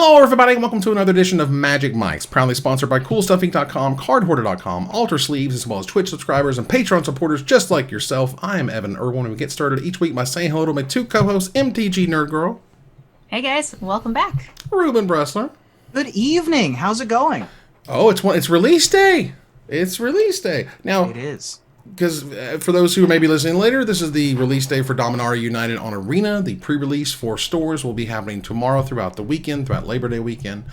Hello everybody, and welcome to another edition of Magic Mics, proudly sponsored by CoolStuffInc.com, CardHoarder.com, Alter Sleeves, as well as Twitch subscribers and Patreon supporters just like yourself. I am Evan Irwin, and we get started each week by saying hello to my two co-hosts, MTG Nerd Girl. Hey guys, welcome back. Ruben Bressler. Good evening. How's it going? Oh, it's release day. It's release day. Now, It is. because for those who may be listening later, this is the release day for Dominaria United on Arena. The pre-release for stores will be happening tomorrow throughout the weekend, throughout Labor Day weekend.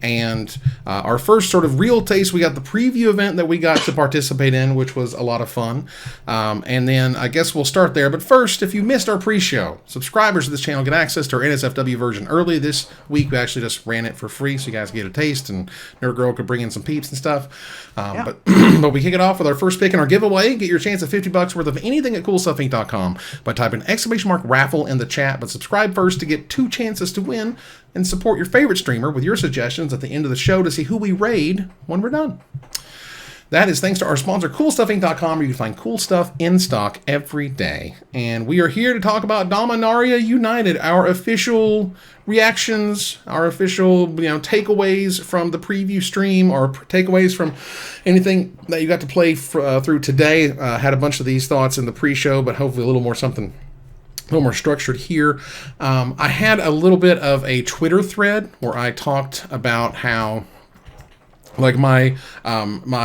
And our first sort of real taste, we got the preview event that we got to participate in, which was a lot of fun. And then I guess we'll start there. But first, if you missed our pre-show, subscribers to this channel get access to our NSFW version early. This week, we actually just ran it for free, so you guys get a taste, and Nerd Girl could bring in some peeps and stuff. But we kick it off with our first pick in our giveaway. Get your chance at $50 worth of anything at CoolStuffInc.com by typing !raffle in the chat. But subscribe first to get 2 chances to win, and support your favorite streamer with your suggestions at the end of the show to see who we raid when we're done. That is thanks to our sponsor, CoolStuffInc.com, where you can find cool stuff in stock every day. And we are here to talk about Dominaria United, our official reactions, our official takeaways from the preview stream, or takeaways from anything that you got to play through today. Had a bunch of these thoughts in the pre-show, but hopefully a little more structured here. I had a little bit of a Twitter thread where I talked about how, like, my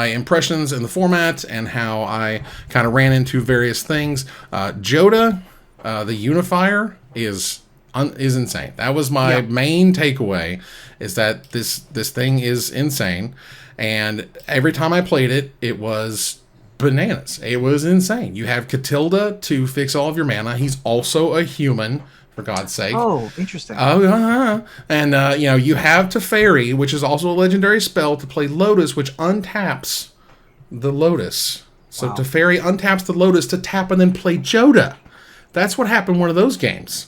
impressions in the format and how I kind of ran into various things. Joda, the unifier, is insane. That was my main takeaway, is that this thing is insane. And every time I played it, it was bananas. It was insane. You have Catilda to fix all of your mana. He's also a human, for God's sake. Oh, interesting. And you have Teferi, which is also a legendary spell, to play Lotus, which untaps the Lotus. So Wow. Teferi untaps the Lotus to tap and then play Joda. That's what happened in one of those games.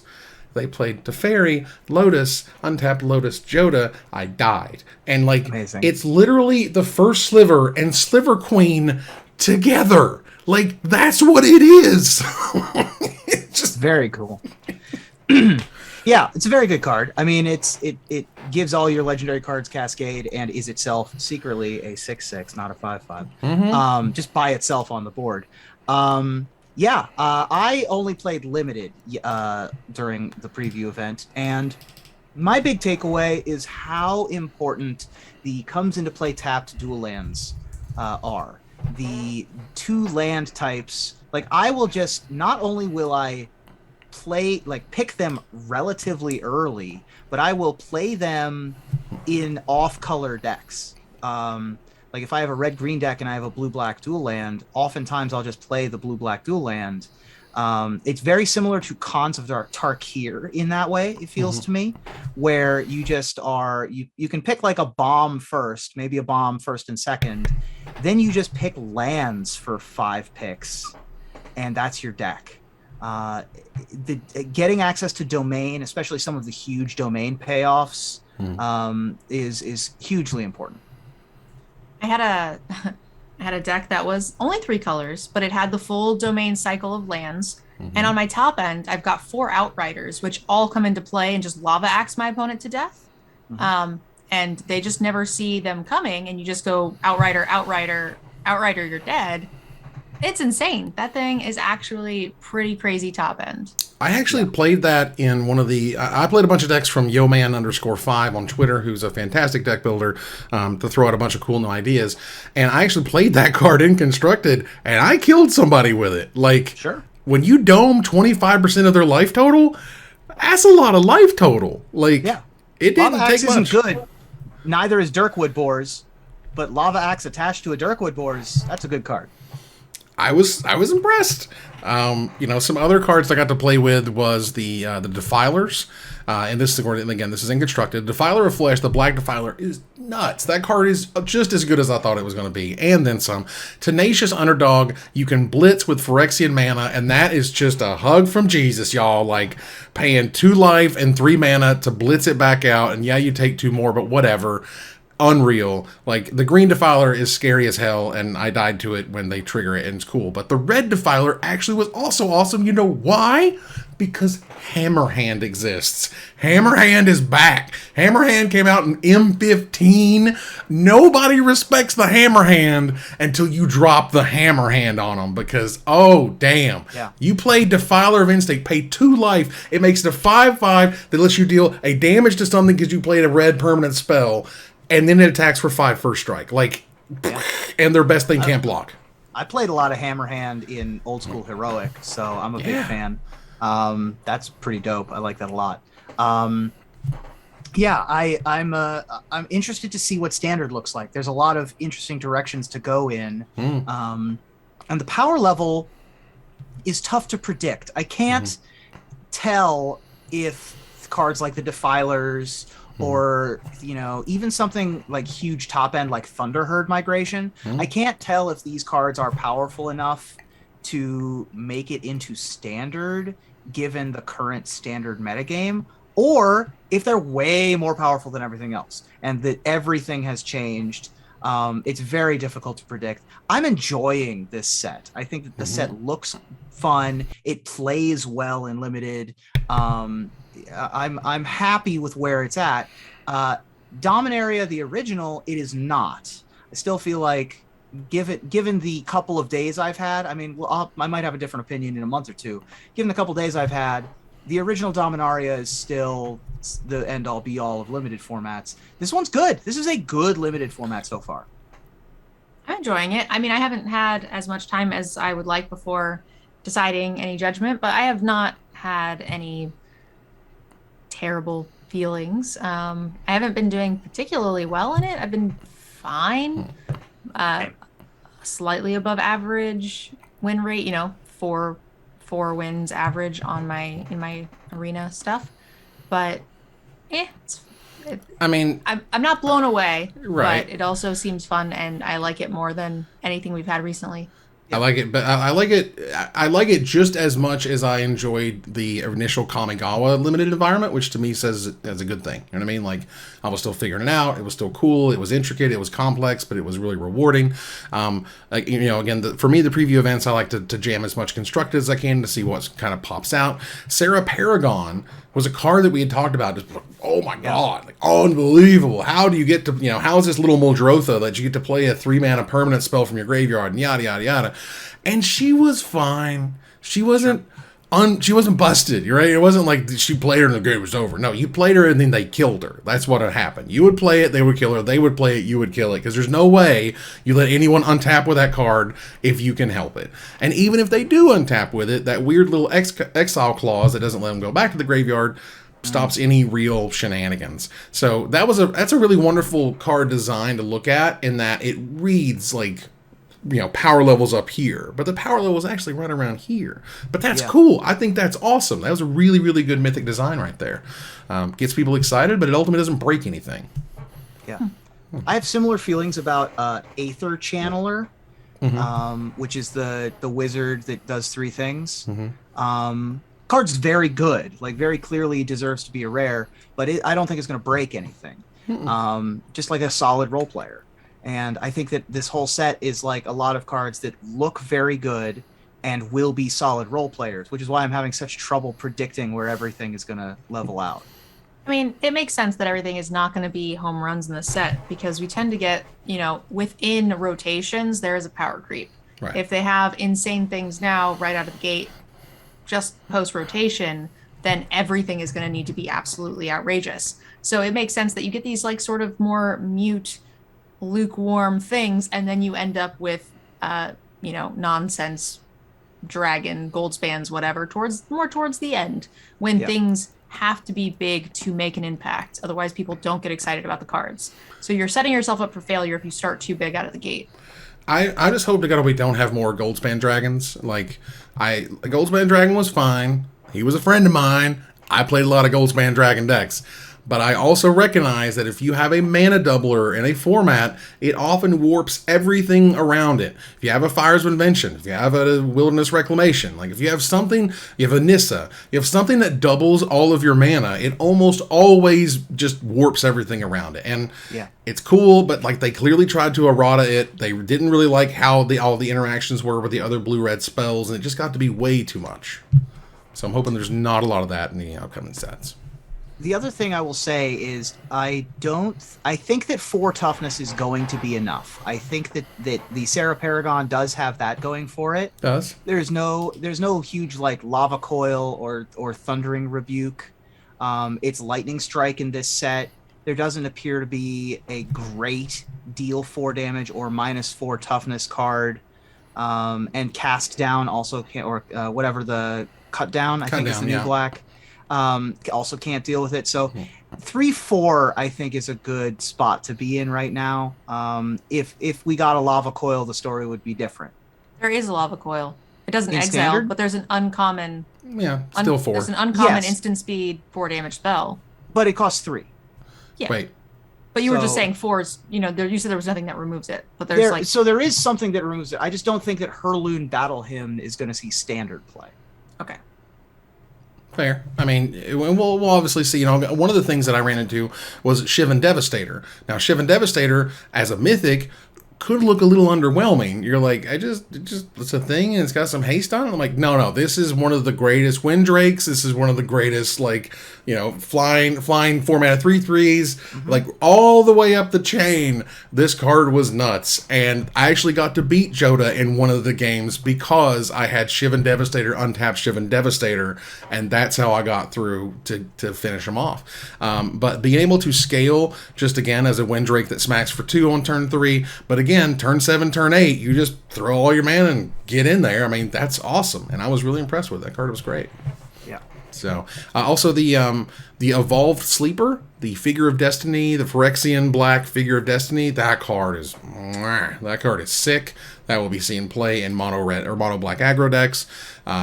They played Teferi, Lotus, untapped Lotus, Joda. I died. And Amazing. It's literally the first Sliver and Sliver Queen together. Like, that's what it is. It's just very cool. Yeah, it's a very good card. I mean, it gives all your legendary cards Cascade and is itself secretly a 6/6, not a 5/5. Just by itself on the board. I only played limited during the preview event, and my big takeaway is how important the comes into play tapped dual lands are. The 2 land types, like, I will just, not only will I pick them relatively early, but I will play them in off-color decks. Like, if I have a red-green deck and I have a blue-black dual land, oftentimes I'll just play the blue-black dual land. It's very similar to Cons of Tarkir in that way, it feels to me, where you just are, you can pick like a bomb first, maybe a bomb first and second, then you just pick lands for 5 picks, and that's your deck. Getting access to domain, especially some of the huge domain payoffs, is hugely important. I had a deck that was only 3 colors, but it had the full domain cycle of lands. And on my top end, I've got 4 Outriders, which all come into play and just lava axe my opponent to death. And they just never see them coming, and you just go Outrider, Outrider, Outrider, you're dead. It's insane. That thing is actually pretty crazy top end. I actually played that in one of the... I played a bunch of decks from Yoman_5 on Twitter, who's a fantastic deck builder, to throw out a bunch of cool new ideas. And I actually played that card in Constructed, and I killed somebody with it. Like, Sure. When you dome 25% of their life total, that's a lot of life total. Like, it didn't Lava Axe take much. isn't good. Neither is Dirkwood Boars, but Lava Axe attached to a Dirkwood Boars, that's a good card. I was impressed. Some other cards I got to play with was the Defilers, and this is, again, this is in Constructed. Defiler of Flesh, the Black Defiler, is nuts. That card is just as good as I thought it was going to be, and then some. Tenacious Underdog, you can blitz with Phyrexian mana, and that is just a hug from Jesus, y'all. Like, paying 2 life and 3 mana to blitz it back out, and yeah, you take 2 more, but whatever. Unreal. Like, the green Defiler is scary as hell, and I died to it when they trigger it, and it's cool. But the red Defiler actually was also awesome. You know why? Because Hammerhand exists. Hammerhand is back. Hammerhand came out in M15. Nobody respects the Hammerhand until you drop the Hammerhand on them because, oh, damn. Yeah. You play Defiler of Instinct, pay 2 life. It makes it a 5/5 that lets you deal a damage to something because you played a red permanent spell, and then it attacks for 5 first strike. Like, and their best thing can't block. I played a lot of Hammerhand in old school Heroic, so I'm a big fan. That's pretty dope. I like that a lot. I'm interested to see what Standard looks like. There's a lot of interesting directions to go in. And the power level is tough to predict. I can't tell if cards like the Defilers or, you know, even something like huge top end like Thunderherd Migration. I can't tell if these cards are powerful enough to make it into Standard given the current Standard metagame, or if they're way more powerful than everything else and that everything has changed. It's very difficult to predict. I'm enjoying this set. I think that the set looks fun. It plays well in Limited. I'm happy with where it's at. Dominaria, the original, it is not. I still feel like, given the couple of days I've had, I mean, I might have a different opinion in a month or two. Given the couple of days I've had, the original Dominaria is still the end-all, be-all of limited formats. This one's good. This is a good limited format so far. I'm enjoying it. I mean, I haven't had as much time as I would like before deciding any judgment, but I have not had any terrible feelings. I haven't been doing particularly well in it. I've been fine. Slightly above average win rate, you know, four wins average on in my arena stuff. But I mean, I'm not blown away, right? But it also seems fun, and I like it more than anything we've had recently. I like it, but I like it just as much as I enjoyed the initial Kamigawa limited environment, which to me says that's a good thing. You know what I mean? Like, I was still figuring it out. It was still cool. It was intricate. It was complex, but it was really rewarding. Like, you know, again, for me, the preview events, I like to jam as much constructed as I can to see what kind of pops out. Sarah Paragon was a card that we had talked about. Just, oh my God, like, unbelievable. How do you get to, you know, how is this little Muldrotha that you get to play a 3-mana permanent spell from your graveyard and yada, yada, yada. And she was fine. She wasn't she wasn't busted, right? It wasn't like she played her and the game was over. No, you played her and then they killed her. That's what had happened. You would play it, they would kill her. They would play it, you would kill it. Because there's no way you let anyone untap with that card if you can help it. And even if they do untap with it, that weird little exile clause that doesn't let them go back to the graveyard stops any real shenanigans. So that's a really wonderful card design to look at, in that it reads like, you know, power levels up here, but the power level is actually right around here. But that's cool. I think that's awesome. That was a really, really good mythic design right there. Gets people excited, but it ultimately doesn't break anything. Yeah. I have similar feelings about Aether Channeler, which is the wizard that does 3 things. Card's very good, like very clearly deserves to be a rare, but I don't think it's going to break anything. Just like a solid role player. And I think that this whole set is like a lot of cards that look very good and will be solid role players, which is why I'm having such trouble predicting where everything is going to level out. I mean, it makes sense that everything is not going to be home runs in the set, because we tend to get, you know, within rotations, there is a power creep. Right. If they have insane things now right out of the gate, just post rotation, then everything is going to need to be absolutely outrageous. So it makes sense that you get these like sort of more mute, lukewarm things, and then you end up with you know, nonsense dragon gold spans, whatever, towards the end, when things have to be big to make an impact. Otherwise people don't get excited about the cards. So you're setting yourself up for failure if you start too big out of the gate. I just hope to God we don't have more Goldspan Dragons. Like, a Goldspan Dragon was fine. He was a friend of mine. I played a lot of Goldspan Dragon decks. But I also recognize that if you have a mana doubler in a format, it often warps everything around it. If you have a Fires of Invention, if you have a Wilderness Reclamation, like if you have something, you have a Nissa, you have something that doubles all of your mana, it almost always just warps everything around it. And it's cool, but like they clearly tried to errata it. They didn't really like how all the interactions were with the other blue-red spells, and it just got to be way too much. So I'm hoping there's not a lot of that in the upcoming sets. The other thing I will say is I think that 4 toughness is going to be enough. I think that the Sarah Paragon does have that going for it. Does? There's no huge like lava coil or thundering rebuke. It's lightning strike in this set. There doesn't appear to be a great deal 4 damage or -4 toughness card. And cast down also can't, or whatever the cut down, I think is the new black. Also can't deal with it. So 3-4 I think is a good spot to be in right now. If we got a lava coil, the story would be different. There is a lava coil. It doesn't In exile, standard? but there's an uncommon. Yeah, still 4. There's an uncommon Yes. instant speed 4 damage spell. But it costs 3. Yeah. Wait. But you were just So- saying 4s. You said there was nothing that removes it, but there's So there is something that removes it. I just don't think that Herloon Battle Hymn is going to see standard play. okay. Fair. I mean, we'll obviously see. One of the things that I ran into was Shivan Devastator. Now, Shivan Devastator, as a mythic, could look a little underwhelming. You're like, it's a thing and it's got some haste on it. I'm like, no, this is one of the greatest Windrakes. This is one of the greatest, flying 4-mana 3/3s, like all the way up the chain. This card was nuts. And I actually got to beat Joda in one of the games because I had Shivan Devastator, untapped Shivan Devastator, and that's how I got through to finish him off. But being able to scale, just again, as a Windrake that smacks for 2 on turn 3, but again, turn 7, turn 8, you just throw all your mana and get in there. I mean, that's awesome, and I was really impressed with it. That card. Was great. Yeah. So, also the Evolved Sleeper, the Figure of Destiny, the Phyrexian Black Figure of Destiny. That card is sick. That will be seen play in mono red or mono black aggro decks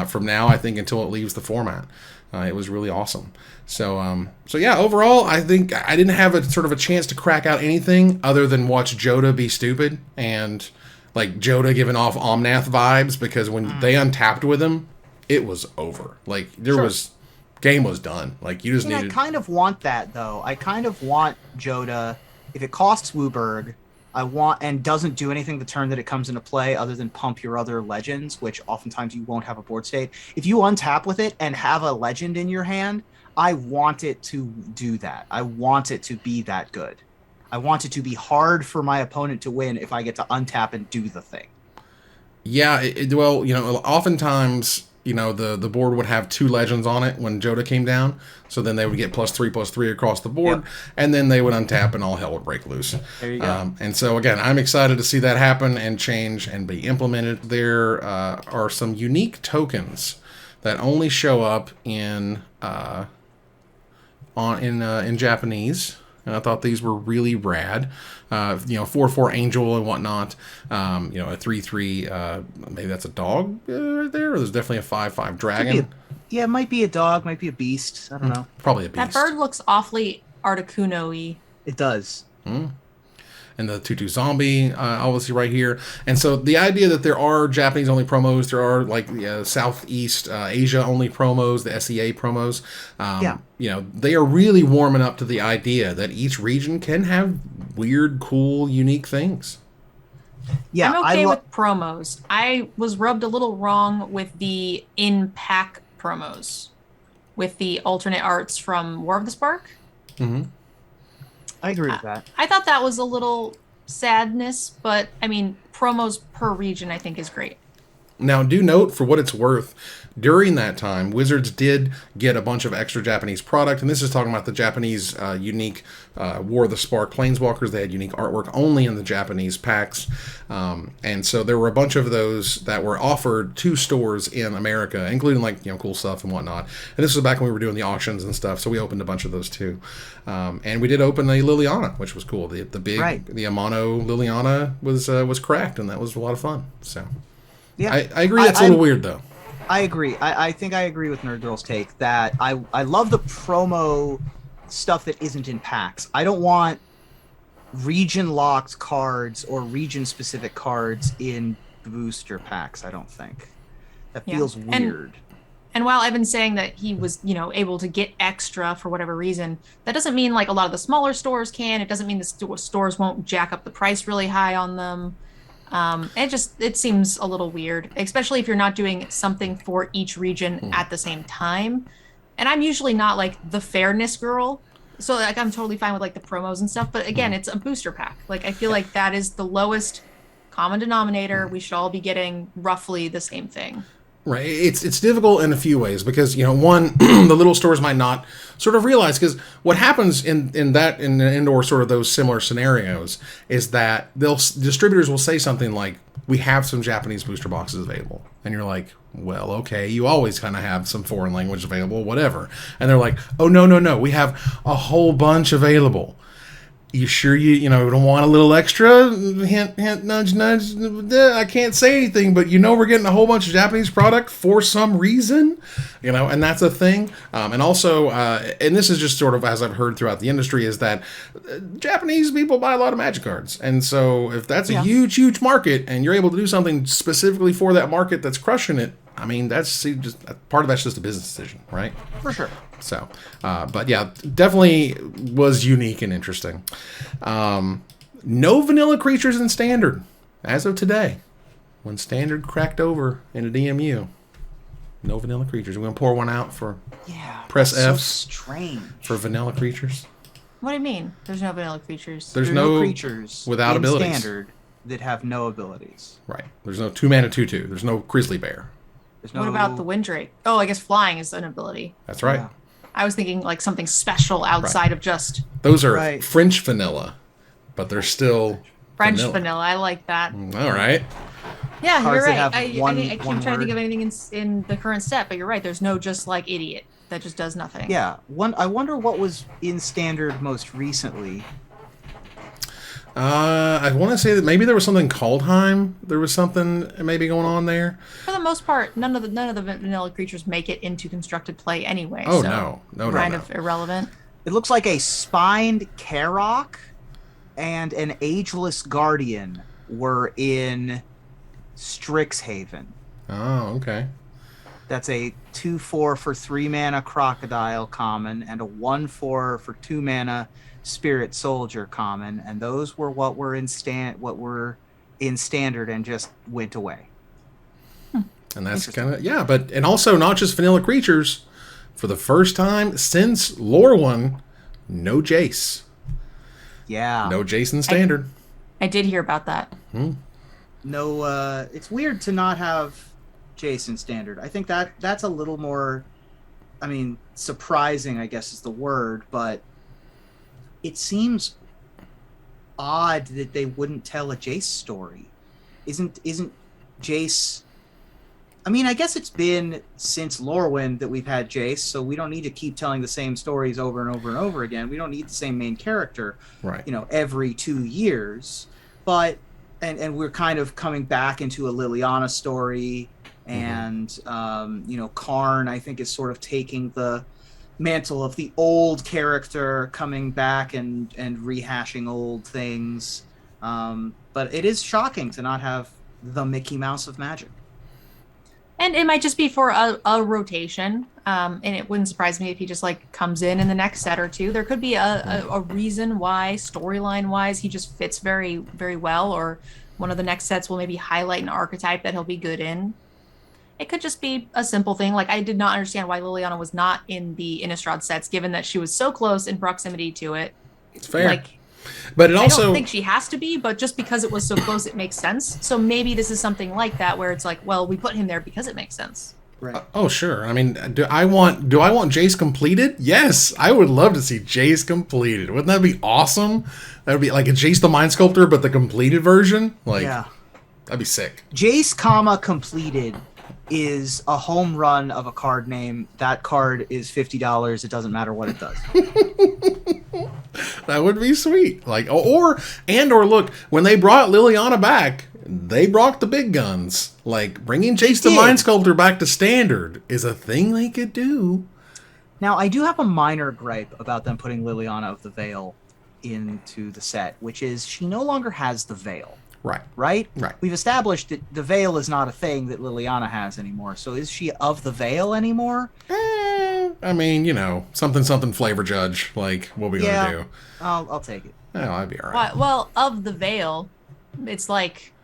from now, I think, until it leaves the format. It was really awesome. So yeah, overall, I think I didn't have a sort of a chance to crack out anything other than watch Joda be stupid and like Joda giving off Omnath vibes, because when they untapped with him, it was over. Like game was done. Like you just needed. I kind of want that though. I kind of want Joda, if it costs Wooburg, and doesn't do anything the turn that it comes into play other than pump your other legends, which oftentimes you won't have a board state. If you untap with it and have a legend in your hand, I want it to do that. I want it to be that good. I want it to be hard for my opponent to win if I get to untap and do the thing. Yeah, oftentimes, the board would have 2 legends on it when Joda came down, so then they would get +3/+3 across the board, and then they would untap and all hell would break loose. There you go. And so, again, I'm excited to see that happen and change and be implemented. There are some unique tokens that only show up in Japanese, and I thought these were really rad. 4/4 angel and whatnot. A 3/3. Maybe that's a dog right there. Or there's definitely a 5/5 dragon. It might be a dog, might be a beast. I don't know. Probably a beast. That bird looks awfully Articuno-y. It does. And the 2/2 zombie, obviously right here. And so the idea that there are Japanese only promos, there are Southeast Asia only promos, the SEA promos. They are really warming up to the idea that each region can have weird, cool, unique things. Yeah, I'm okay with promos. I was rubbed a little wrong with the in-pack promos, with the alternate arts from War of the Spark. Mm-hmm. I agree with that. I thought that was a little sadness, but I mean, promos per region I think is great. Now, do note, for what it's worth, during that time, Wizards did get a bunch of extra Japanese product, and this is talking about the Japanese unique War of the Spark Planeswalkers. They had unique artwork only in the Japanese packs, and so there were a bunch of those that were offered to stores in America, including cool stuff and whatnot. And this was back when we were doing the auctions and stuff, so we opened a bunch of those too. And we did open a Liliana, which was cool. The big the Amano Liliana was cracked, and that was a lot of fun. So. Yeah, I agree. That's a little weird, though. I agree. I think I agree with Nerd Girl's take that I love the promo stuff that isn't in packs. I don't want region-locked cards or region-specific cards in booster packs, I don't think. That feels weird. And while I've been saying that he was, able to get extra for whatever reason, that doesn't mean a lot of the smaller stores can. It doesn't mean the stores won't jack up the price really high on them. It seems a little weird, especially if you're not doing something for each region at the same time. And I'm usually not like the fairness girl. So like I'm totally fine with like the promos and stuff, but again, it's a booster pack. Like I feel like that is the lowest common denominator. We should all be getting roughly the same thing. Right. It's difficult in a few ways because, one, the little stores might not sort of realize, because what happens in the indoor sort of those similar scenarios is that distributors will say something like, we have some Japanese booster boxes available. And you're like, well, okay, you always kind of have some foreign language available, whatever. And they're like, oh, no, we have a whole bunch available. You sure you don't want a little extra? Hint, hint, nudge, nudge. I can't say anything, but we're getting a whole bunch of Japanese product for some reason, and that's a thing. And also, and this is just sort of as I've heard throughout the industry, is that Japanese people buy a lot of Magic cards, and so if that's a huge, huge market, and you're able to do something specifically for that market that's crushing it, I mean, that's just part of that's just a business decision, right? For sure. So, but yeah, definitely was unique and interesting. No vanilla creatures in Standard as of today. When Standard cracked over in a DMU, no vanilla creatures. We're going to pour one out for press Fs. So strange. For vanilla creatures. What do you mean? There's no vanilla creatures. There's there are no creatures without in abilities. Standard that have no abilities. Right. There's no 2-mana 2/2. There's no Grizzly Bear. What about the Windrake? Oh, I guess flying is an ability. That's right. Yeah. I was thinking like something special outside of just those are French vanilla, but they're still French vanilla. I like that. All right. Yeah, Cards you're that right. have one- I keep one trying to think of word. anything in the current set, but you're right. There's no just like idiot that just does nothing. Yeah. I wonder what was in Standard most recently. I want to say that maybe there was something Kaldheim. There was something maybe going on there. For the most part, none of the vanilla creatures make it into constructed play anyway. Oh, so no. Kind of irrelevant. It looks like a spined Karok and an Ageless Guardian were in Strixhaven. Oh, okay. That's a 2/4 for 3-mana Crocodile common and a 1/4 for 2-mana Spirit Soldier common, and those were what were in Standard and just went away. And that's kind of and also not just vanilla creatures. For the first time since Lore 1, no Jace. Yeah. No Jace in Standard. I did hear about that. No, it's weird to not have Jason Standard. I think that's a little more, surprising, I guess is the word, but it seems odd that they wouldn't tell a Jace story. Isn't Jace... I guess it's been since Lorwyn that we've had Jace, so we don't need to keep telling the same stories over and over and over again. We don't need the same main character, right? Every 2 years. But and we're kind of coming back into a Liliana story, and Karn, I think, is sort of taking the mantle of the old character, coming back and rehashing old things. But it is shocking to not have the Mickey Mouse of Magic. And it might just be for a rotation, and it wouldn't surprise me if he just like comes in the next set or two. There could be a reason why, storyline wise, he just fits very, very well, or one of the next sets will maybe highlight an archetype that he'll be good in. It could just be a simple thing. Like, I did not understand why Liliana was not in the Innistrad sets, given that she was so close in proximity to it. It's fair. Like, but it also, I don't think she has to be, but just because it was so close, it makes sense. So maybe this is something like that, where it's like, well, we put him there because it makes sense. Right. Oh, sure. Do I want Jace completed? Yes, I would love to see Jace completed. Wouldn't that be awesome? That would be like a Jace the Mind Sculptor, but the completed version. That'd be sick. Jace, completed is a home run of a card name. That card is $50. It doesn't matter what it does. That would be sweet. Like, or look, when they brought Liliana back, they brought the big guns. Like, bringing Jace the Mind Sculptor back to Standard is a thing they could do. Now, I do have a minor gripe about them putting Liliana of the Veil into the set, which is she no longer has the Veil. Right? We've established that the Veil is not a thing that Liliana has anymore. So is she of the Veil anymore? Something flavor judge. Like, what we gonna do? I'll take it. Oh, I'd be all right. Well, of the Veil, it's like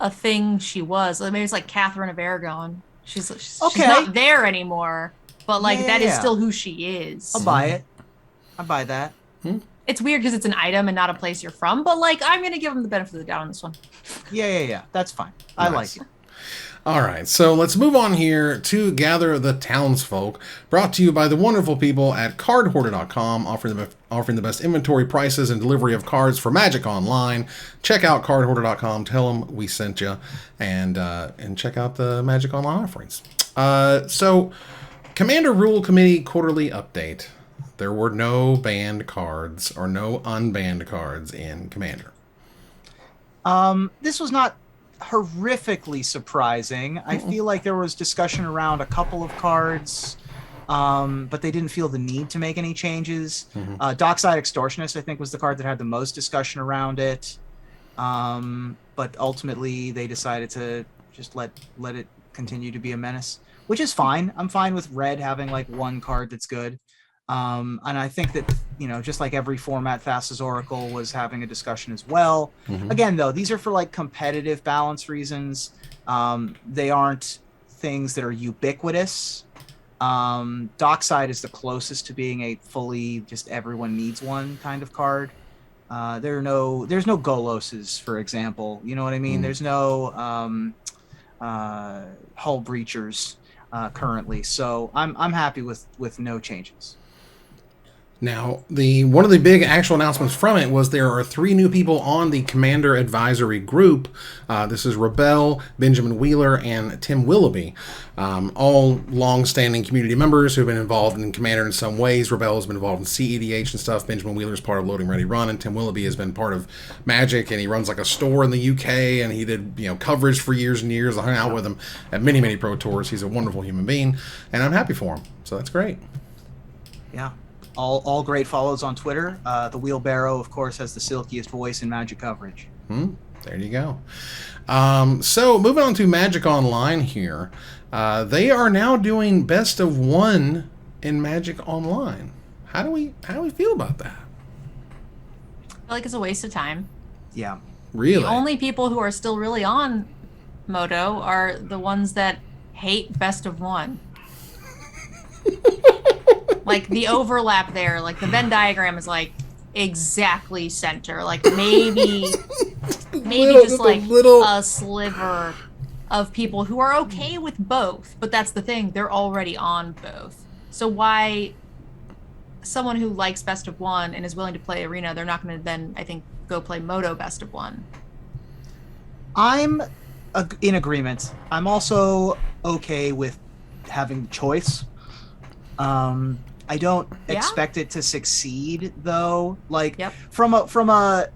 a thing she was. Like, maybe it's like Catherine of Aragon. She's Okay. not there anymore, but like that is Yeah. still who she is. I'll buy it. I buy that. It's weird because it's an item and not a place you're from, but like I'm gonna give them the benefit of the doubt on this one. Yeah. That's fine. I Nice. like it. All right, so let's move on here to Gather the Townsfolk, brought to you by the wonderful people at cardhoarder.com, offering the best inventory, prices, and delivery of cards for Magic Online. Check out cardhoarder.com, tell them we sent you, and check out the Magic Online offerings. So, Commander Rule Committee quarterly update. There were no banned cards or no unbanned cards in Commander. This was not horrifically surprising. I feel like there was discussion around a couple of cards, but they didn't feel the need to make any changes. Dockside Extortionist, I think, was the card that had the most discussion around it. But ultimately, they decided to just let it continue to be a menace, which is fine. I'm fine with red having like one card that's good. And I think that, just like every format, Fast as Oracle was having a discussion as well. Again, though, these are for like competitive balance reasons. They aren't things that are ubiquitous. Dockside is the closest to being a fully just everyone needs one kind of card. There's no Goloses, for example. You know what I mean? There's no Hull Breachers currently. So I'm happy with no changes. Now, one of the big actual announcements from it was there are 3 new people on the Commander Advisory Group. This is Rebel, Benjamin Wheeler, and Tim Willoughby. All long-standing community members who have been involved in Commander in some ways. Rebel has been involved in CEDH and stuff. Benjamin Wheeler is part of Loading Ready Run, and Tim Willoughby has been part of Magic, and he runs like a store in the UK, and he did coverage for years and years. I hung out with him at many, many Pro Tours. He's a wonderful human being, and I'm happy for him. So that's great. Yeah. All great follows on Twitter. The Wheelbarrow, of course, has the silkiest voice in Magic coverage. There you go. So moving on to Magic Online here. They are now doing best of 1 in Magic Online. How do we feel about that? I feel like it's a waste of time. Yeah. Really? The only people who are still really on Moto are the ones that hate best of 1. Like the overlap there, like the Venn diagram is like exactly center. Like maybe just like a sliver of people who are okay with both, but that's the thing, they're already on both. So why someone who likes best of 1 and is willing to play Arena, they're not going to then, I think, go play Moto best of 1. I'm in agreement. I'm also okay with having choice. I don't expect it to succeed, though. Like from a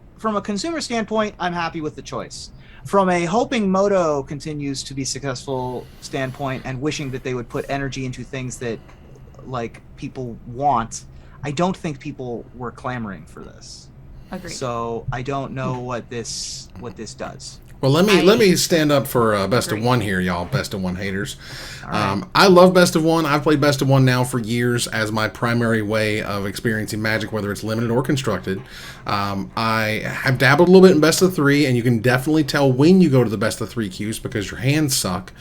consumer standpoint, I'm happy with the choice. From a hoping Moto continues to be successful standpoint and wishing that they would put energy into things that like people want, I don't think people were clamoring for this. Agreed. So I don't know what this does. Well, let me stand up for best of 1 here, y'all. Best of 1 haters. Right. I love best of 1. I've played best of 1 now for years as my primary way of experiencing Magic, whether it's limited or constructed. I have dabbled a little bit in best of 3, and you can definitely tell when you go to the best of 3 queues because your hands suck.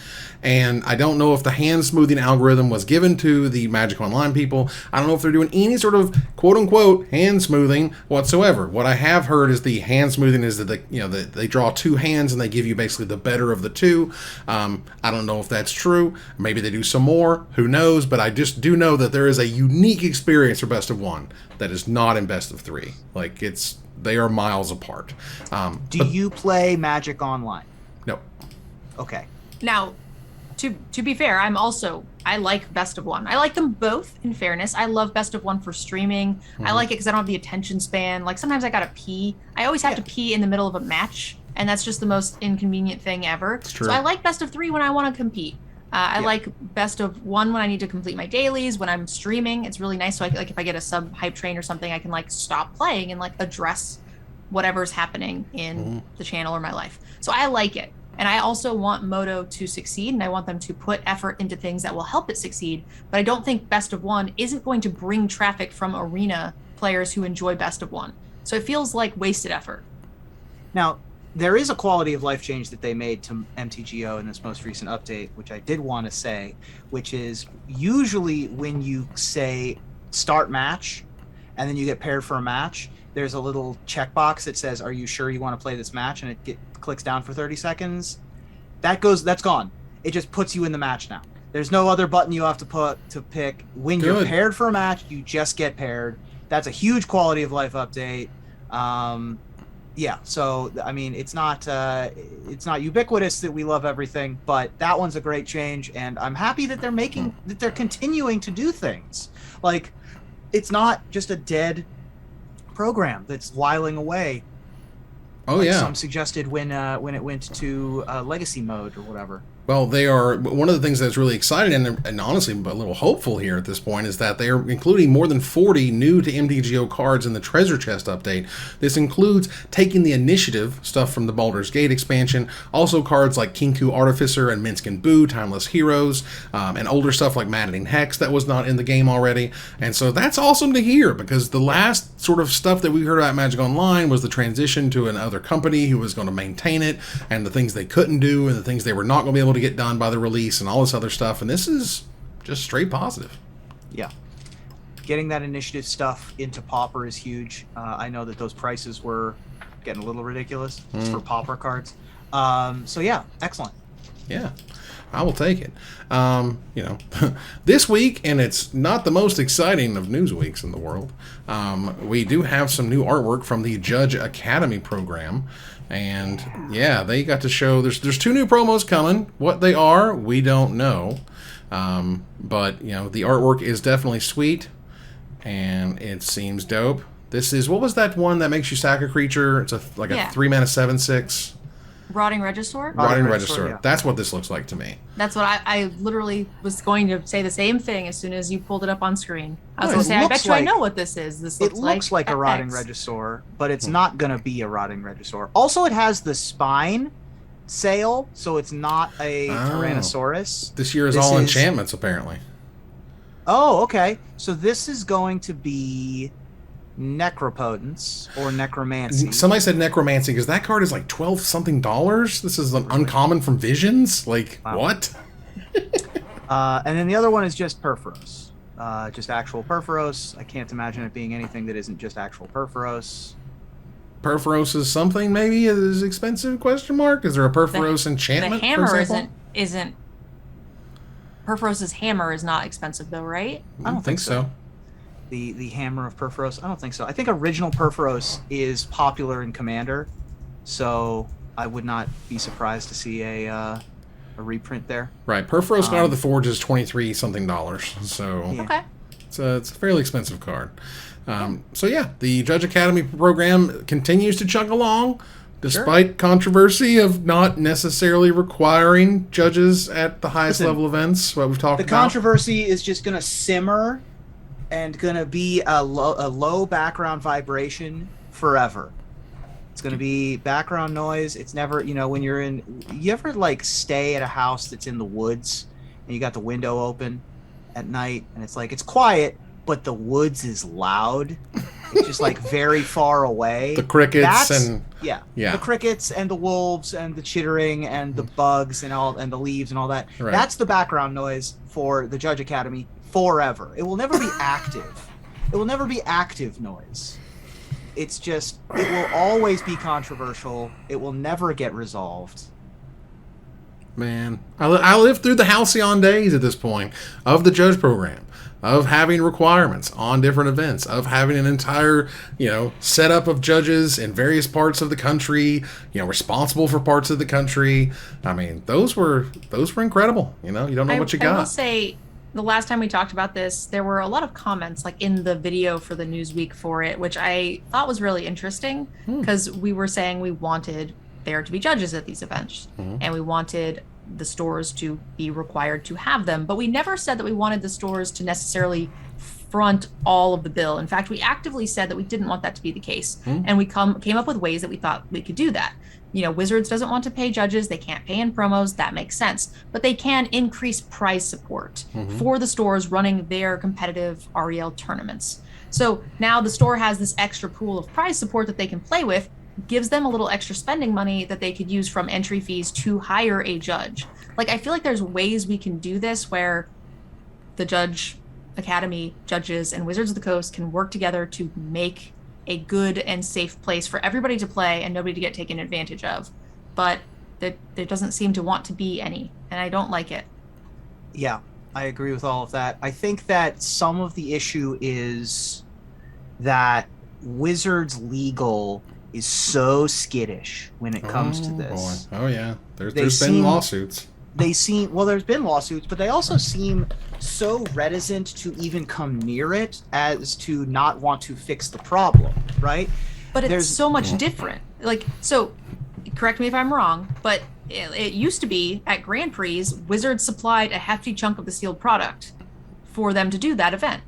And I don't know if the hand smoothing algorithm was given to the Magic Online people. I don't know if they're doing any sort of quote-unquote hand smoothing whatsoever. What I have heard is the hand smoothing is that they draw 2 hands and they give you basically the better of the 2. I don't know if that's true. Maybe they do some more. Who knows? But I just do know that there is a unique experience for best of 1 that is not in best of 3. Like they are miles apart. Do you play Magic Online? No. Okay. Now, to be fair, I like best of 1. I like them both, in fairness. I love best of 1 for streaming. I like it because I don't have the attention span. Like sometimes I gotta pee. I always have to pee in the middle of a match, and that's just the most inconvenient thing ever. So I like best of 3 when I want to compete. I like best of 1 when I need to complete my dailies. When I'm streaming, it's really nice. So if I get a sub hype train or something, I can like stop playing and like address whatever's happening in the channel or my life. So I like it. And I also want Moto to succeed, and I want them to put effort into things that will help it succeed. But I don't think best of 1 isn't going to bring traffic from Arena players who enjoy best of 1. So it feels like wasted effort. Now, there is a quality of life change that they made to MTGO in this most recent update, which I did want to say, which is usually when you say start match and then you get paired for a match, there's a little checkbox that says, are you sure you want to play this match? And it clicks down for 30 seconds. That's gone. It just puts you in the match now. There's no other button you have to pick. When Good. You're paired for a match, you just get paired. That's a huge quality of life update. Yeah, so I mean, it's not ubiquitous that we love everything, but that one's a great change, and I'm happy that they're continuing to do things. Like, it's not just a dead program that's whiling away. Oh, like yeah. Some suggested when it went to legacy mode or whatever. Well, they are, one of the things that's really exciting and honestly a little hopeful here at this point is that they are including more than 40 new to MTGO cards in the Treasure Chest update. This includes taking the initiative stuff from the Baldur's Gate expansion, also cards like Kinku Artificer and Minsk and Boo, Timeless Heroes, and older stuff like Maddening Hex that was not in the game already. And so that's awesome to hear, because the last sort of stuff that we heard about Magic Online was the transition to another company who was going to maintain it, and the things they couldn't do and the things they were not going to be able to get done by the release and all this other stuff, and this is just straight positive. Yeah, getting that initiative stuff into Pauper is huge. I know that those prices were getting a little ridiculous for Pauper cards. So yeah, excellent. Yeah, I will take it. This week, and it's not the most exciting of news weeks in the world, we do have some new artwork from the Judge Academy program. And yeah, they got to show there's 2 new promos coming. What they are, we don't know. But the artwork is definitely sweet, and it seems dope. This is, what was that one that makes you sack a creature? It's a 3-mana 7/6. Rotting Regisaur? Rotting Regisaur. Yeah. That's what this looks like to me. That's what I literally was going to say the same thing as soon as you pulled it up on screen. I was It going to say, I looks bet you I like- know what this is. This It looks like a Rotting FX. Regisaur, but it's not going to be a Rotting Regisaur. Also, it has the spine sail, so it's not a Tyrannosaurus. This year is This all is- enchantments, apparently. Oh, okay. So this is going to be Necropotence or Necromancy. Somebody said Necromancy, because that card is like $12-something. This is an uncommon from Visions. Like, Wow. what? And then the other one is just Perforos. Just actual Perforos. I can't imagine it being anything that isn't just actual Perforos. Perforos is something maybe is expensive? Question mark. Is there a Perforos enchantment? The hammer for example? isn't. Perforos's hammer is not expensive though, right? I don't think so. The hammer of Perforos? I don't think so. I think original Perforos is popular in Commander, so I would not be surprised to see a reprint there. Right. Perforos out of the Forge is $23-something. So Yeah. Okay. it's a fairly expensive card. So yeah, the Judge Academy program continues to chug along, despite controversy of not necessarily requiring judges at the highest Listen, level events. What we've talked The about. controversy is just going to simmer and going to be a low background vibration forever. It's going to be background noise. It's never, when you ever like stay at a house that's in the woods and you got the window open at night and it's like, it's quiet, but the woods is loud. It's just like very far away. The crickets Yeah. Yeah. The crickets and the wolves and the chittering and the bugs and the leaves and all that. Right. That's the background noise for the Judge Academy forever. It will never be active. It will never be active noise. It's just, it will always be controversial. It will never get resolved. Man, I lived through the halcyon days at this point of the judge program, of having requirements on different events, of having an entire, setup of judges in various parts of the country, responsible for parts of the country. I mean, those were incredible. You don't know what you got. I will say, the last time we talked about this, there were a lot of comments like in the video for the Newsweek for it, which I thought was really interesting because we were saying we wanted there to be judges at these events and we wanted the stores to be required to have them, but we never said that we wanted the stores to necessarily front all of the bill. In fact, we actively said that we didn't want that to be the case, and we came up with ways that we thought we could do that. Wizards doesn't want to pay judges. They can't pay in promos. That makes sense. But they can increase prize support for the stores running their competitive REL tournaments. So now the store has this extra pool of prize support that they can play with. gives them a little extra spending money that they could use from entry fees to hire a judge. Like, I feel like there's ways we can do this where the Judge Academy judges and Wizards of the Coast can work together to make a good and safe place for everybody to play and nobody to get taken advantage of. But there doesn't seem to want to be any, and I don't like it. Yeah, I agree with all of that. I think that some of the issue is that Wizards legal is so skittish when it comes to this. Boy. Oh yeah, there's been lawsuits. There's been lawsuits, but they also seem so reticent to even come near it as to not want to fix the problem, right? But it's so much different. Like, so correct me if I'm wrong, but it used to be at Grand Prix, Wizards supplied a hefty chunk of the sealed product for them to do that event.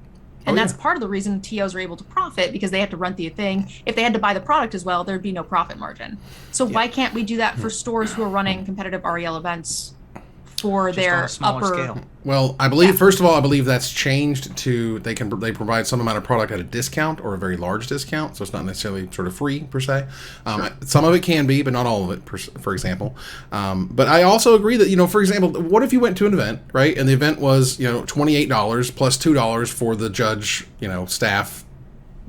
And that's part of the reason TOs are able to profit, because they have to run the thing. If they had to buy the product as well, there'd be no profit margin. So why can't we do that for stores who are running competitive REL events for Just their on a smaller upper scale? Well, I believe first of all, I believe that's changed to they provide some amount of product at a discount or a very large discount, so it's not necessarily sort of free per se. Some of it can be, but not all of it, for example. But I also agree that, for example, what if you went to an event, right, and the event was $28 plus $2 for the judge staff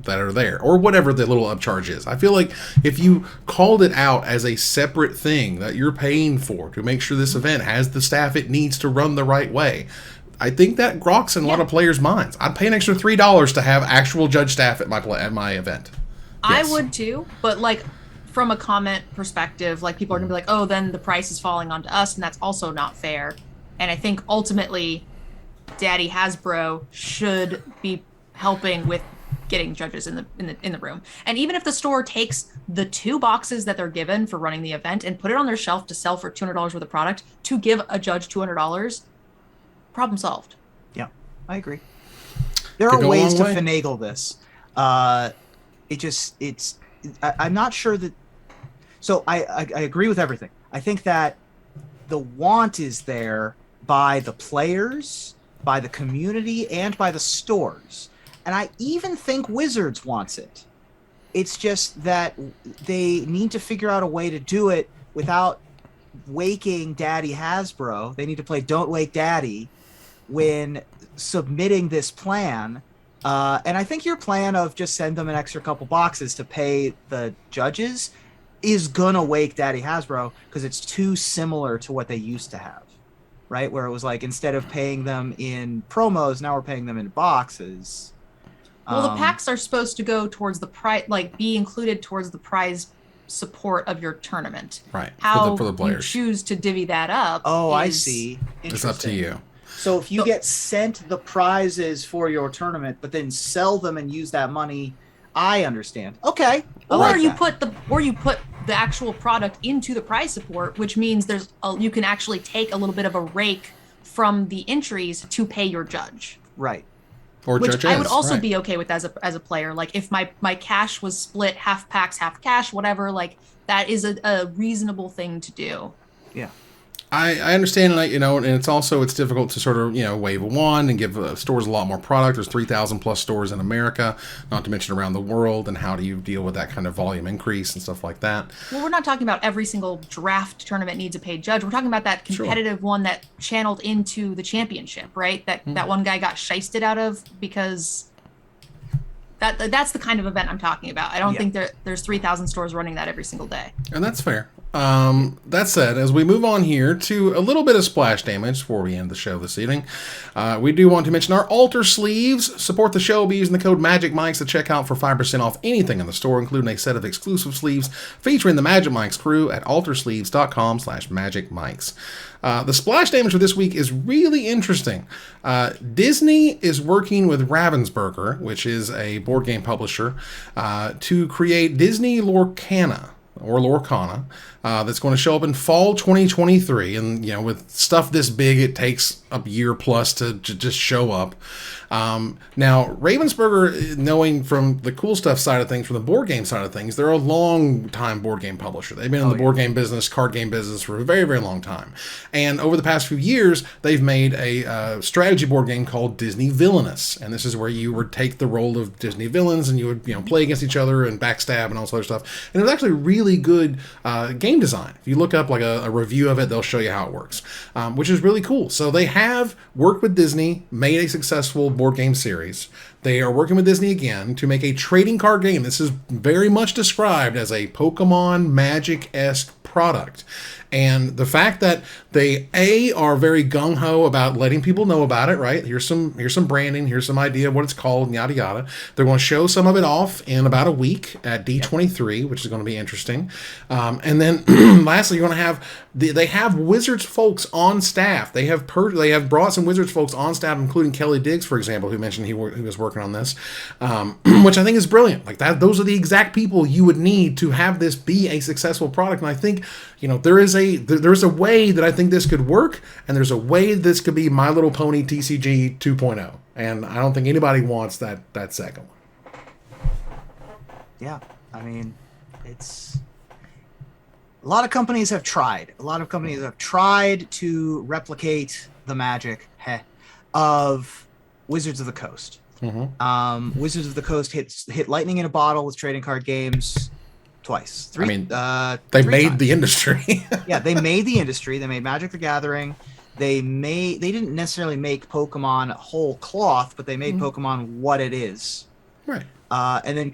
that are there, or whatever the little upcharge is. I feel like if you called it out as a separate thing that you're paying for to make sure this event has the staff it needs to run the right way, I think that grokks in a lot of players' minds. I'd pay an extra $3 to have actual judge staff at my event. I would too, but like from a comment perspective, like people are gonna be like, oh, then the price is falling onto us, and that's also not fair. And I think ultimately Daddy Hasbro should be helping with getting judges in the room. And even if the store takes the 2 boxes that they're given for running the event and put it on their shelf to sell for $200 worth of product, to give a judge $200, problem solved. Yeah, I agree. There are ways to finagle this. I'm not sure that. So I agree with everything. I think that the want is there by the players, by the community, and by the stores. And I even think Wizards wants it. It's just that they need to figure out a way to do it without waking Daddy Hasbro. They need to play Don't Wake Daddy when submitting this plan. And I think your plan of just send them an extra couple boxes to pay the judges is going to wake Daddy Hasbro, because it's too similar to what they used to have, right? Where it was like, instead of paying them in promos, now we're paying them in boxes. Well, the packs are supposed to go towards the prize, like be included towards the prize support of your tournament. Right. How for the players. You choose to divvy that up. Oh, I see. It's up to you. So if you get sent the prizes for your tournament, but then sell them and use that money, I understand. Okay. Or you put the actual product into the prize support, which means you can actually take a little bit of a rake from the entries to pay your judge. Right. Or which I would also be okay with as a player. Like if my cash was split half packs, half cash, whatever, like that is a reasonable thing to do. Yeah. I understand, and it's difficult to sort of, wave a wand and give stores a lot more product. There's 3,000 plus stores in America, not to mention around the world, and how do you deal with that kind of volume increase and stuff like that? Well, we're not talking about every single draft tournament needs a paid judge. We're talking about that competitive one that channeled into the championship, right? That one guy got shysted out of, because that's the kind of event I'm talking about. I don't think there's 3,000 stores running that every single day. And that's fair. That said, as we move on here to a little bit of splash damage before we end the show this evening, we do want to mention our altar sleeves. Support the show by using the code MAGICMICS at checkout for 5% off anything in the store, including a set of exclusive sleeves featuring the Magic Mics crew at altarsleeves.com/magicmics. The splash damage for this week is really interesting. Disney is working with Ravensburger, which is a board game publisher, to create Disney Lorcana. or Lorcana, that's going to show up in fall 2023. And, with stuff this big, it takes a year plus to just show up. Now, Ravensburger, knowing from the cool stuff side of things, from the board game side of things, they're a long time board game publisher. They've been in the board game business, card game business for a very, very long time. And over the past few years, they've made a strategy board game called Disney Villainous. And this is where you would take the role of Disney villains and you would, play against each other and backstab and all this other stuff. And it was actually really good game design. If you look up like a review of it, they'll show you how it works, which is really cool. So they have worked with Disney, made a successful board game series. They are working with Disney again to make a trading card game. This is very much described as a Pokemon Magic-esque product. And the fact that they are very gung-ho about letting people know about it, right? Here's some branding, here's some idea of what it's called, and yada yada. They're going to show some of it off in about a week at D23, which is going to be interesting. And then lastly, you're going to have they have Wizards folks on staff. They have brought some Wizards folks on staff, including Kelly Diggs, for example, who mentioned he was working on this, which I think is brilliant. Like that, those are the exact people you would need to have this be a successful product. And I think there's a way that I think this could work, and there's a way this could be My Little Pony TCG 2.0, and I don't think anybody wants that second one. Yeah, I mean, it's a lot of companies have tried. A lot of companies have tried to replicate the magic of Wizards of the Coast. Mm-hmm. Wizards of the Coast hit lightning in a bottle with trading card games. Twice. They made the industry. Yeah, they made the industry. They made Magic the Gathering. They didn't necessarily make Pokemon whole cloth, but they made Pokemon what it is. Right. And then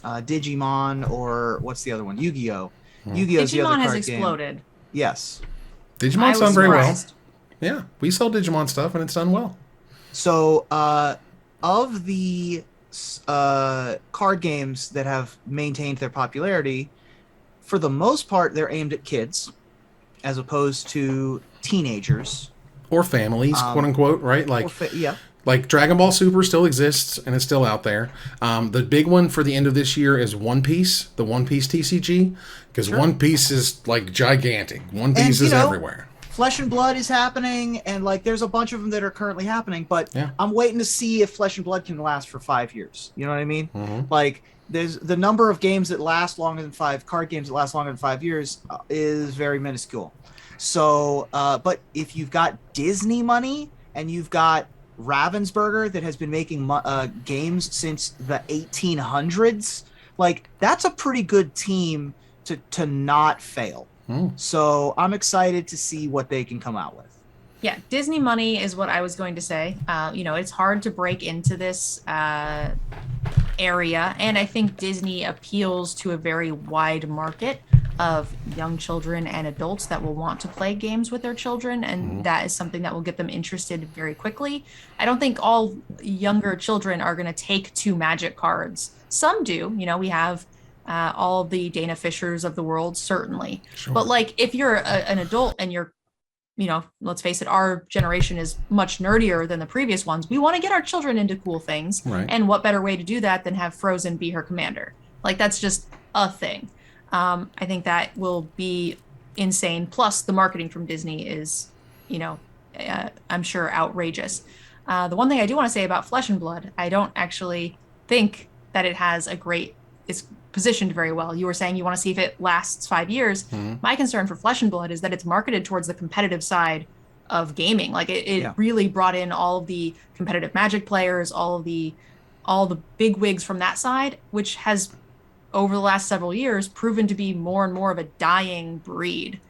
Digimon, or what's the other one? Yu-Gi-Oh. Yu-Gi-Oh's the other Digimon has card exploded. Game. Yes. Digimon's done very well. Yeah, we sell Digimon stuff and it's done well. So, of the card games that have maintained their popularity, for the most part, they're aimed at kids as opposed to teenagers or families, quote unquote, right? Like Dragon Ball Super still exists and it's still out there. The big one for the end of this year is One Piece, the One Piece TCG, because One Piece is like gigantic. One Piece is everywhere. Flesh and Blood is happening, and there's a bunch of them that are currently happening, but I'm waiting to see if Flesh and Blood can last for 5 years. You know what I mean? Mm-hmm. There's the number of games that last longer than card games that last longer than 5 years is very minuscule. So, but if you've got Disney money and you've got Ravensburger that has been making games since the 1800s, that's a pretty good team to not fail. So I'm excited to see what they can come out with. Yeah, Disney money is what I was going to say. It's hard to break into this area, and I think Disney appeals to a very wide market of young children and adults that will want to play games with their children, and that is something that will get them interested very quickly. I don't think all younger children are going to take to Magic cards. Some do. We have all the Dana Fishers of the world, certainly. Sure. But if you're an adult and you're, let's face it, our generation is much nerdier than the previous ones. We want to get our children into cool things. Right. And what better way to do that than have Frozen be her commander? That's just a thing. I think that will be insane. Plus the marketing from Disney is, I'm sure outrageous. The one thing I do want to say about Flesh and Blood, I don't actually think that it has it's positioned very well. You were saying you want to see if it lasts 5 years. My concern for Flesh and Blood is that it's marketed towards the competitive side of gaming. It really brought in all of the competitive Magic players, all the big wigs from that side, which has over the last several years proven to be more and more of a dying breed.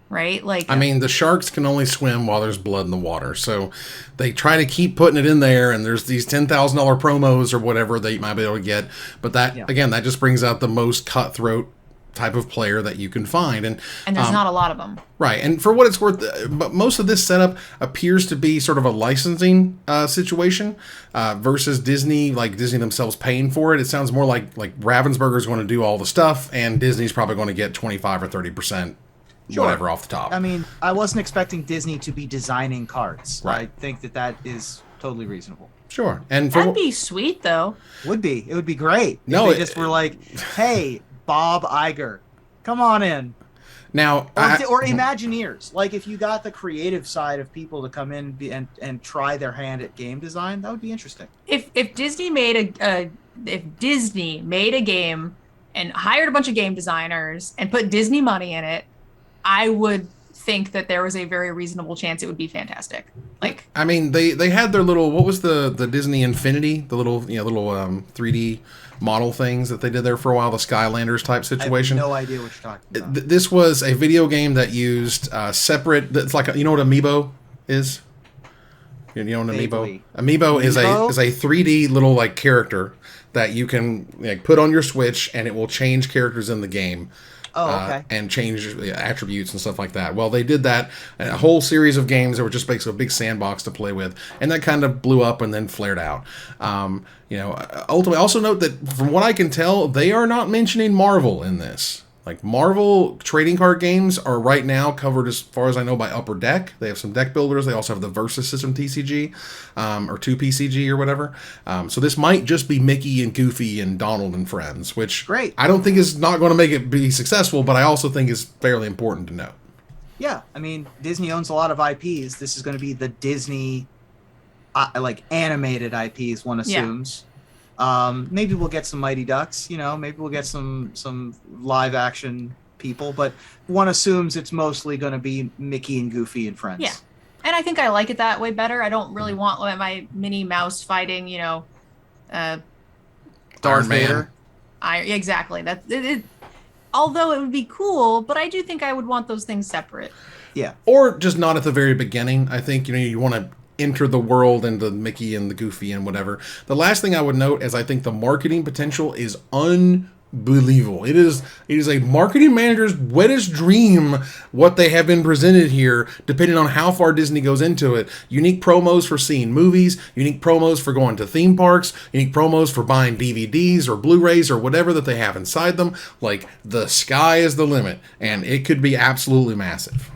Right? The sharks can only swim while there's blood in the water. So they try to keep putting it in there, and there's these $10,000 promos or whatever that you might be able to get. But again, that just brings out the most cutthroat type of player that you can find. And there's not a lot of them. Right. And for what it's worth, but most of this setup appears to be sort of a licensing situation versus Disney, Disney themselves paying for it. It sounds more like Ravensburger is going to do all the stuff, and Disney's probably going to get 25 or 30%. Sure. Whatever off the top. I wasn't expecting Disney to be designing cards. Right. I think that is totally reasonable. Sure. And that'd be sweet, though. It would be great. No, if they just were like, hey, Bob Iger. Come on in. Now, Or Imagineers. Like, if you got the creative side of people to come in and try their hand at game design, that would be interesting. If Disney made a game and hired a bunch of game designers and put Disney money in it, I would think that there was a very reasonable chance it would be fantastic. Like, I mean, they had their little, what was the Disney Infinity, the little 3D model things that they did there for a while, the Skylanders type situation. I have no idea what you're talking about. This was a video game that used separate. It's like you know what Amiibo is. You know what Amiibo? Amiibo is a 3D little like character that you can like put on your Switch, and it will change characters in the game. Oh, okay. And change attributes and stuff like that. Well, they did that in a whole series of games that were just basically a big sandbox to play with, and that kind of blew up and then flared out. Ultimately, also note that from what I can tell, they are not mentioning Marvel in this. Like, Marvel trading card games are right now covered, as far as I know, by Upper Deck. They have some deck builders. They also have the Versus System TCG, or 2PCG or whatever. So this might just be Mickey and Goofy and Donald and Friends, which Great. I don't think is not going to make it be successful, but I also think is fairly important to know. Yeah, I mean, Disney owns a lot of IPs. This is going to be the Disney, animated IPs, one assumes. Maybe we'll get some Mighty Ducks, maybe we'll get some live action people, but one assumes it's mostly going to be Mickey and Goofy and Friends. Yeah. And I think I like it that way better. I don't really want my Minnie Mouse fighting, Darth Vader. Exactly. Although it would be cool, but I do think I would want those things separate. Yeah. Or just not at the very beginning. I think, you want to enter the world and the Mickey and the Goofy and whatever. The last thing I would note is I think the marketing potential is unbelievable. It is a marketing manager's wettest dream what they have been presented here, depending on how far Disney goes into it. Unique promos for seeing movies, unique promos for going to theme parks, unique promos for buying DVDs or Blu-rays or whatever that they have inside them. Like, the sky is the limit, and it could be absolutely massive.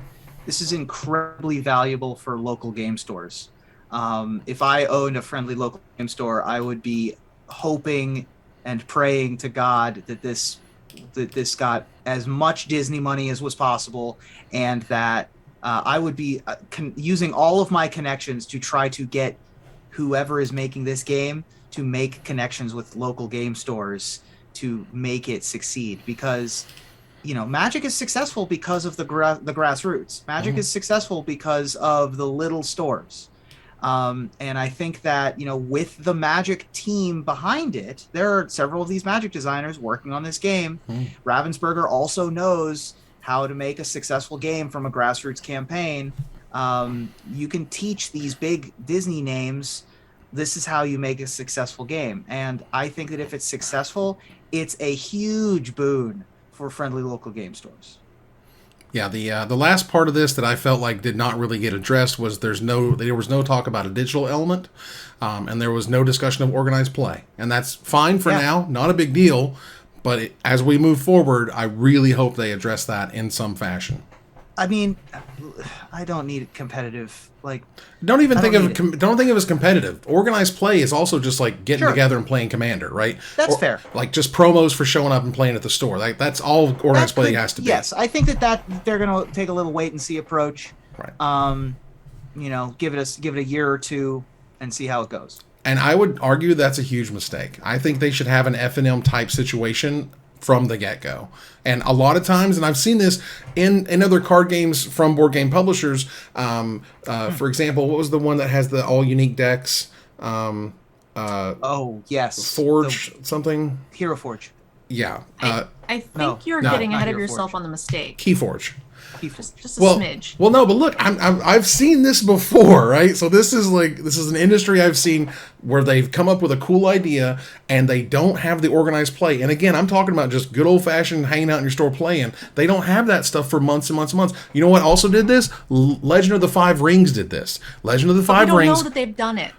This is incredibly valuable for local game stores. If I owned a friendly local game store, I would be hoping and praying to God that this got as much Disney money as was possible, and that I would be using all of my connections to try to get whoever is making this game to make connections with local game stores to make it succeed, because Magic is successful because of the grassroots. Magic is successful because of the little stores. And I think that, with the Magic team behind it, there are several of these Magic designers working on this game. Ravensburger also knows how to make a successful game from a grassroots campaign. You can teach these big Disney names, this is how you make a successful game. And I think that if it's successful, it's a huge boon for friendly local game stores. Yeah, the last part of this that I felt like did not really get addressed was there was no talk about a digital element, and there was no discussion of organized play, and that's fine for now, not a big deal. But as we move forward, I really hope they address that in some fashion. I mean, I don't need competitive. Don't think of it as competitive. Organized play is also just like getting together and playing Commander, right? That's fair. Like just promos for showing up and playing at the store. Like that's all organized play has to be. Yes, I think that they're going to take a little wait and see approach. Right. Give it a year or two and see how it goes. And I would argue that's a huge mistake. I think they should have an F&M type situation from the get-go. And a lot of times, and I've seen this in other card games from board game publishers, for example, what was the one that has the all unique decks? Oh, yes. Forge something? Hero Forge. Yeah. I think you're getting ahead of yourself on the mistake. Keyforge. Just a smidge. Well, no, but look, I've seen this before, right? So this is an industry I've seen where they've come up with a cool idea and they don't have the organized play. And again, I'm talking about just good old fashioned hanging out in your store playing. They don't have that stuff for months and months and months. You know what also did this? Legend of the Five Rings did this. Legend of the Five Rings. We don't know that they've done it.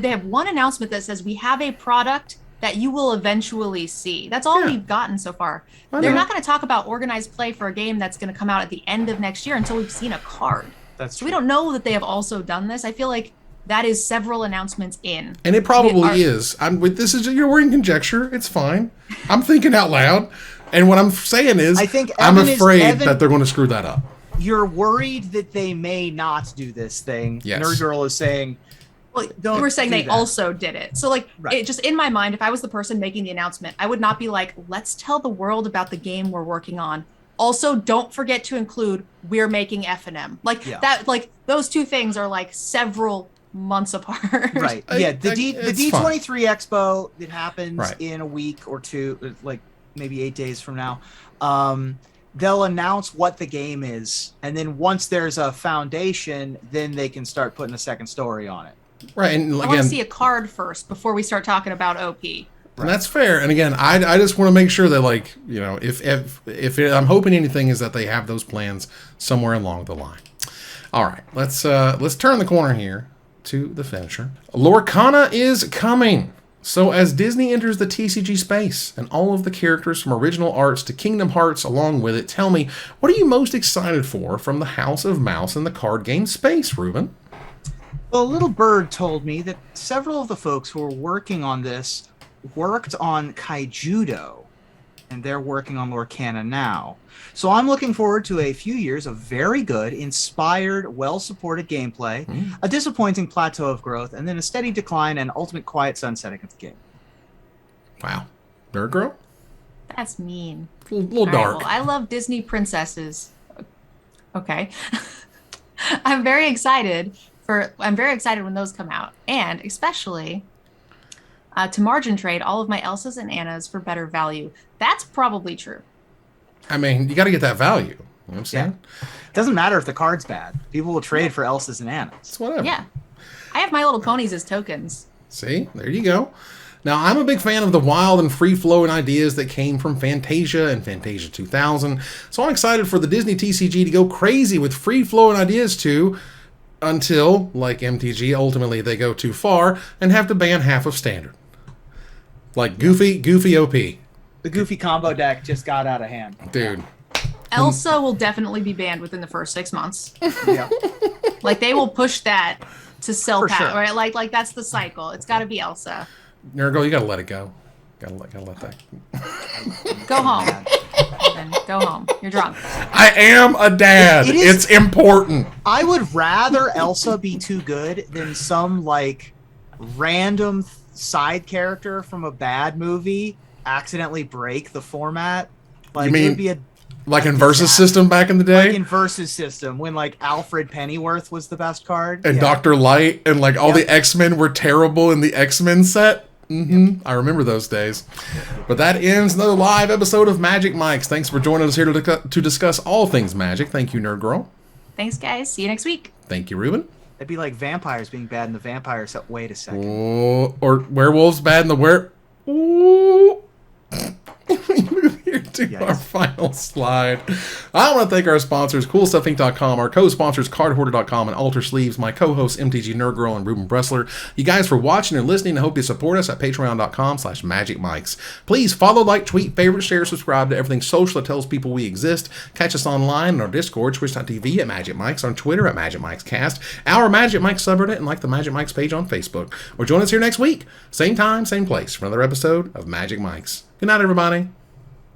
They have one announcement that says we have a product that you will eventually see. That's all we've gotten so far. They're not going to talk about organized play for a game that's going to come out at the end of next year until we've seen a card. That's true. So we don't know that they have also done this. I feel like that is several announcements in. And it probably is. We're in conjecture. It's fine. I'm thinking out loud. And what I'm saying is, I'm afraid that they're going to screw that up. You're worried that they may not do this thing. Yes. Nerd Girl is saying, well, you were saying they also did it. So, like, it just in my mind, if I was the person making the announcement, I would not be like, let's tell the world about the game we're working on. Also, don't forget to include we're making F&M. Like, that, like, those two things are, like, several months apart. Right. Yeah, the D23 Expo that happens in a week or two, like, maybe 8 days from now, they'll announce what the game is, and then once there's a foundation, then they can start putting a second story on it. Right, and again, I want to see a card first before we start talking about OP. And that's fair. And again, I just want to make sure that, like, you know, if I'm hoping anything is that they have those plans somewhere along the line. All right, let's turn the corner here to the finisher. Lorcana is coming. So as Disney enters the TCG space and all of the characters from original arts to Kingdom Hearts along with it, tell me, what are you most excited for from the House of Mouse in the card game space, Ruben? Well, a little bird told me that several of the folks who were working on this worked on Kaijudo, and they're working on Lorcana now. So I'm looking forward to a few years of very good, inspired, well-supported gameplay, a disappointing plateau of growth, and then a steady decline and ultimate quiet sunsetting of the game. Wow. Nerd Girl? That's mean. A little dark. Right, well, I love Disney princesses. Okay. I'm very excited when those come out, and especially to margin trade all of my Elsas and Annas for better value. That's probably true. I mean, you got to get that value. You know what I'm saying? Yeah. It doesn't matter if the card's bad. People will trade for Elsas and Annas. It's whatever. Yeah. I have My Little Ponies as tokens. See? There you go. Now, I'm a big fan of the wild and free-flowing ideas that came from Fantasia and Fantasia 2000, so I'm excited for the Disney TCG to go crazy with free-flowing ideas too, until, like MTG, ultimately they go too far and have to ban half of Standard. Like Goofy OP. The Goofy combo deck just got out of hand. Dude. Elsa will definitely be banned within the first 6 months. Yeah. Like, they will push that to sell For pack, sure. right? Like that's the cycle. It's got to be Elsa. Nurgle, you got to let it go. Gotta let that. Go home. Then go home. You're drunk. I am a dad. It's important. I would rather Elsa be too good than some, like, random side character from a bad movie accidentally break the format. Like, You mean- it would be Like in Versus System back in the day? like in Versus System when, like, Alfred Pennyworth was the best card. And Yeah. Dr. Light and like all Yep. the X-Men were terrible in the X-Men set. I remember those days. But that ends another live episode of Magic Mics. Thanks for joining us here to discuss all things Magic. Thank you, Nerd Girl. Thanks, guys. See you next week. Thank you, Ruben. It'd be like vampires being bad in the vampire set. Wait a second. Oh, or werewolves bad in the were. Ooh. Here to our final slide. I want to thank our sponsors, CoolStuffInc.com, our co-sponsors, CardHoarder.com, and Alter Sleeves, my co-hosts, MTG Nerd Girl and Ruben Bressler. You guys for watching and listening. I hope you support us at Patreon.com/MagicMics. Please follow, like, tweet, favorite, share, subscribe to everything social that tells people we exist. Catch us online on our Discord, Twitch.tv at Magic Mics, on Twitter at Magic Mics Cast, our Magic Mics subreddit, and like the Magic Mics page on Facebook. Or join us here next week, same time, same place, for another episode of Magic Mics. Good night, everybody.